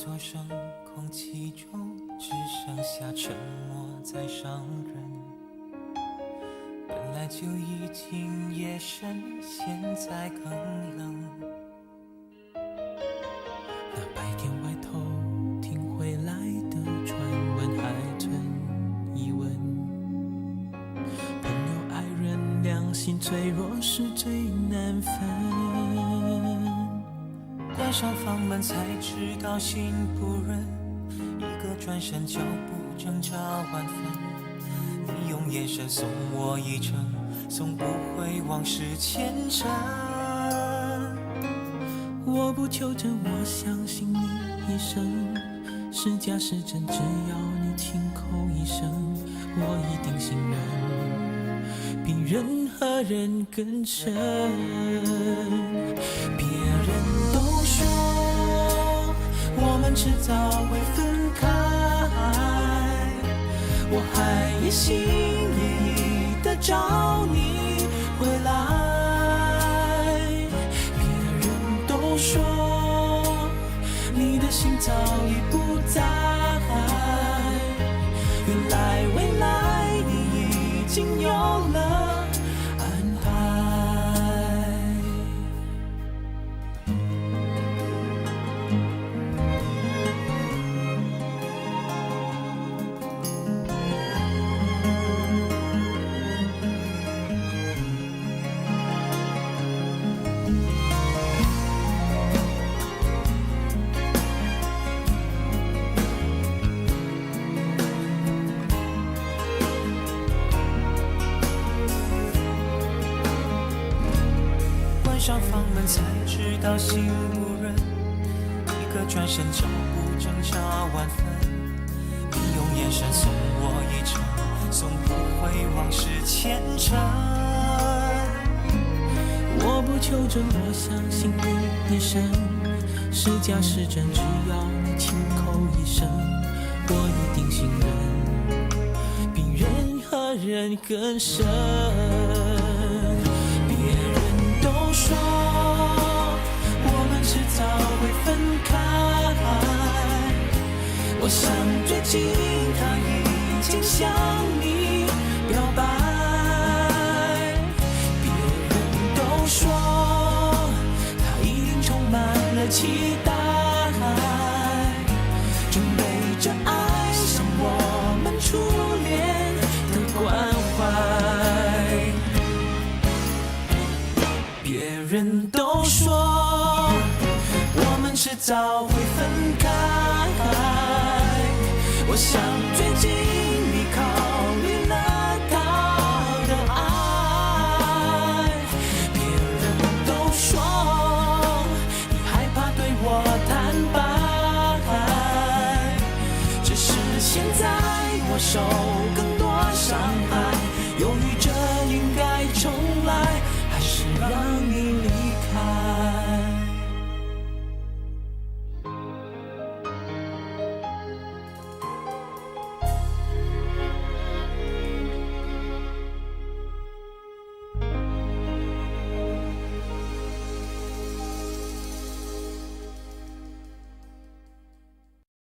座声，空气中只剩下沉默在伤人。本来就已经夜深，现在更冷。那白天外头听回来的传闻还存疑问。朋友爱人良心脆弱是最难分。关上房门才知道心不忍，一个转身脚步挣扎万分。你用眼神送我一程，送不回往事前尘。我不求证，我相信你一生，是假是真，只要你亲口一声，我一定信任，比任何人更深。别人都说我们迟早会分开，我还一心一意地找你回来。别人都说你的心早已不在，原来未来你已经有了安排。关上房门才知道心不忍，一个转身脚步挣扎万分。你用眼神送我一程，送不回往事前尘。我不求证，我相信你一生，是假是真，只要你亲口一声，我一定信任，比任何人更深。别人都说我们迟早会分开，我想最近他已经向你表白。别人都说他一定充满了期待，准备着爱上我们初恋的关怀。别人都说我们迟早会分开，我想最近你考虑了他的爱。别人都说你害怕对我坦白，只是现在我手